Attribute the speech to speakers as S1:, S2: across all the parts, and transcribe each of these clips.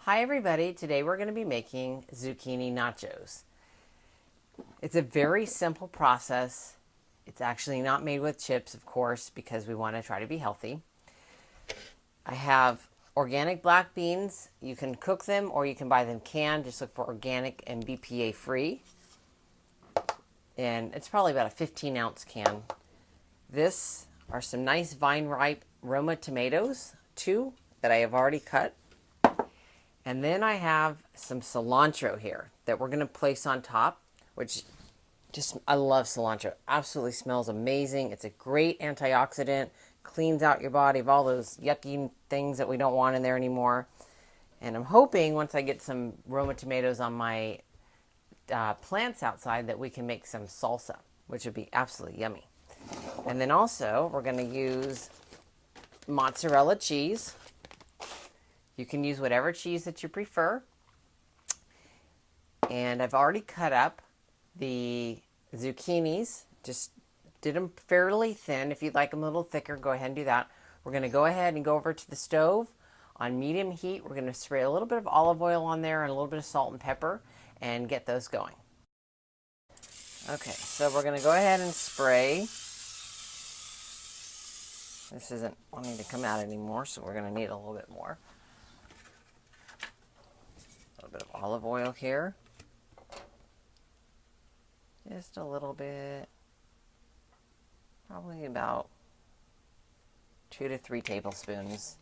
S1: Hi everybody, today we're going to be making zucchini nachos. It's a very simple process. It's actually not made with chips, of course, because we want to try to be healthy. I have organic black beans. You can cook them or you can buy them canned. Just look for organic and BPA free. And it's probably about a 15-ounce can. This are some nice vine-ripe Roma tomatoes, 2 that I have already cut. And then I have some cilantro here that we're going to place on top, which I love cilantro. Absolutely smells amazing. It's a great antioxidant, cleans out your body of all those yucky things that we don't want in there anymore. And I'm hoping once I get some Roma tomatoes on my plants outside that we can make some salsa, which would be absolutely yummy. And then also we're going to use mozzarella cheese. You can use whatever cheese that you prefer. And I've already cut up the zucchinis. Just did them fairly thin. If you'd like them a little thicker, go ahead and do that. We're going to go ahead and go over to the stove on medium heat. We're going to spray a little bit of olive oil on there and a little bit of salt and pepper and get those going. Okay, so we're going to go ahead and spray. This isn't wanting to come out anymore, so we're going to need a little bit more. A little bit of olive oil here. Just a little bit. Probably about 2 to 3 tablespoons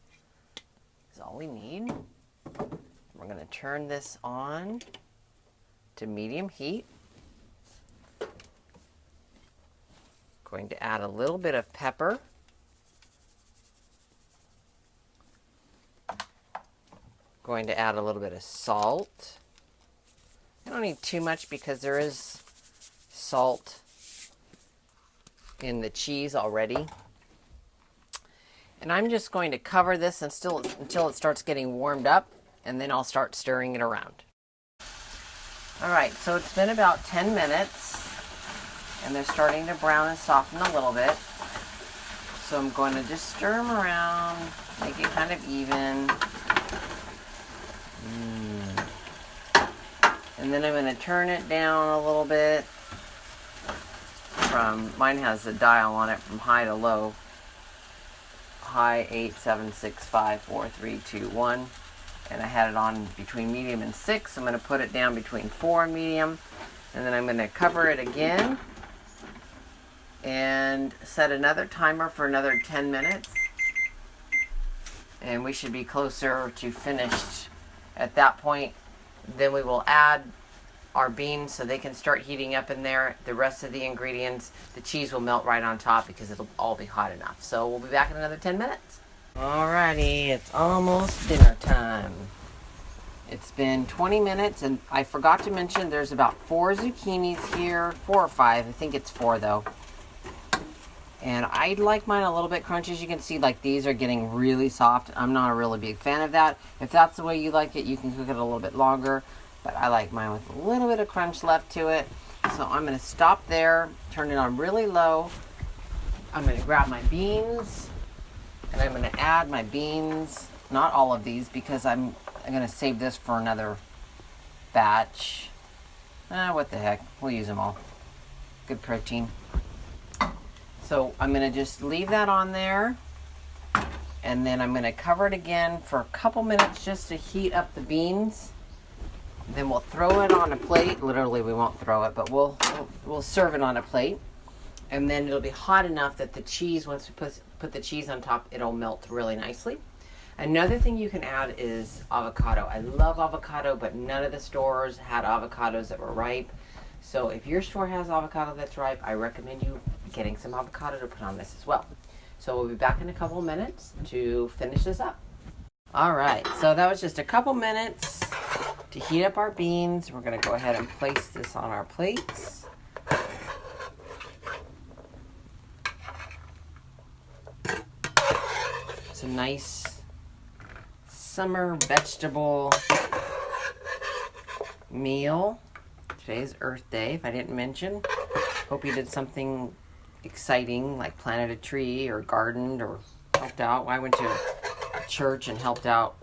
S1: is all we need. We're going to turn this on to medium heat. Going to add a little bit of pepper. Going to add a little bit of salt. I don't need too much because there is salt in the cheese already. And I'm just going to cover this until it starts getting warmed up, and then I'll start stirring it around. Alright, so it's been about 10 minutes, and they're starting to brown and soften a little bit. So I'm going to just stir them around, make it kind of even. And then I'm going to turn it down a little bit mine has a dial on it from high to low. High 8, 7, 6, 5, 4, 3, 2, 1. And I had it on between medium and 6. I'm going to put it down between 4 and medium. And then I'm going to cover it again and set another timer for another 10 minutes. And we should be closer to finished at that point. Then we will add our beans so they can start heating up in there. The rest of the ingredients, the cheese will melt right on top because it'll all be hot enough. So we'll be back in another 10 minutes. Alrighty, it's almost dinner time. It's been 20 minutes and I forgot to mention there's about 4 zucchinis here, 4 or 5, I think it's 4 though. And I like mine a little bit crunchy. As you can see, like these are getting really soft. I'm not a really big fan of that. If that's the way you like it, you can cook it a little bit longer. But I like mine with a little bit of crunch left to it. So I'm going to stop there, turn it on really low. I'm going to grab my beans, and I'm going to add my beans. Not all of these, because I'm going to save this for another batch. What the heck, we'll use them all. Good protein. So I'm going to just leave that on there, and then I'm going to cover it again for a couple minutes just to heat up the beans. Then we'll throw it on a plate. Literally, we won't throw it, but we'll serve it on a plate. And then it'll be hot enough that the cheese, once we put the cheese on top, it'll melt really nicely. Another thing you can add is avocado. I love avocado, but none of the stores had avocados that were ripe. So if your store has avocado that's ripe, I recommend you getting some avocado to put on this as well. So we'll be back in a couple minutes to finish this up. Alright, so that was just a couple minutes to heat up our beans. We're going to go ahead and place this on our plates. It's a nice summer vegetable meal. Today's Earth Day, if I didn't mention. Hope you did something exciting, like planted a tree or gardened or helped out. I went to church and helped out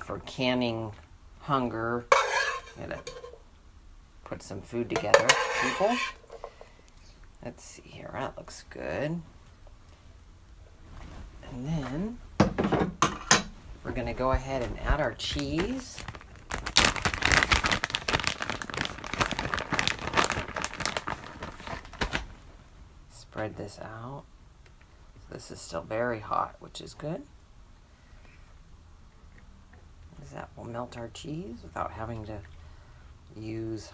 S1: for canning hunger. I'm gonna put some food together, people. Let's see here, that looks good. And then we're gonna go ahead and add our cheese. Spread this out. So this is still very hot, which is good. Because that will melt our cheese without having to use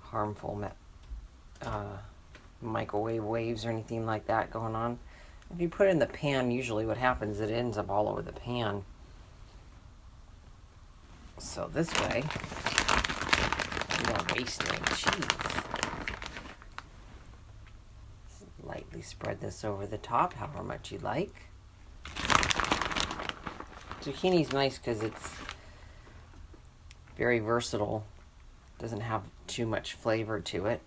S1: harmful microwave waves or anything like that going on. If you put it in the pan, usually what happens is it ends up all over the pan. So this way, you don't waste any cheese. Lightly spread this over the top, however much you like. Zucchini's nice because it's very versatile. Doesn't have too much flavor to it.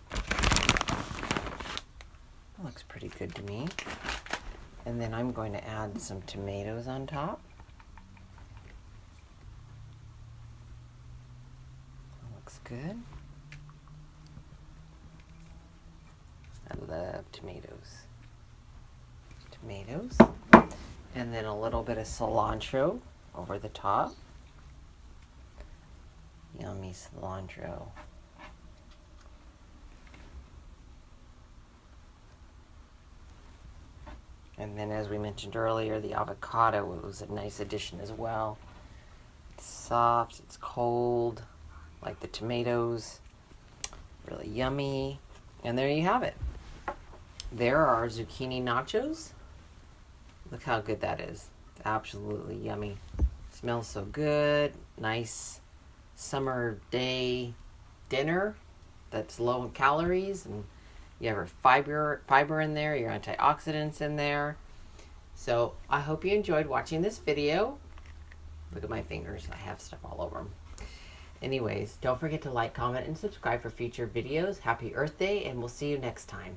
S1: That looks pretty good to me. And then I'm going to add some tomatoes on top. That looks good. I love tomatoes. Tomatoes. And then a little bit of cilantro over the top. Yummy cilantro. And then, as we mentioned earlier, the avocado was a nice addition as well. It's soft, it's cold, like the tomatoes. Really yummy. And there you have it. There are our zucchini nachos. Look how good that is. It's absolutely yummy. Smells so good. Nice summer day dinner that's low in calories, and you have your fiber in there, your antioxidants in there. So I hope you enjoyed watching this video. Look at my fingers. I have stuff all over them. Anyways, don't forget to like, comment, and subscribe for future videos. Happy Earth Day, and we'll see you next time.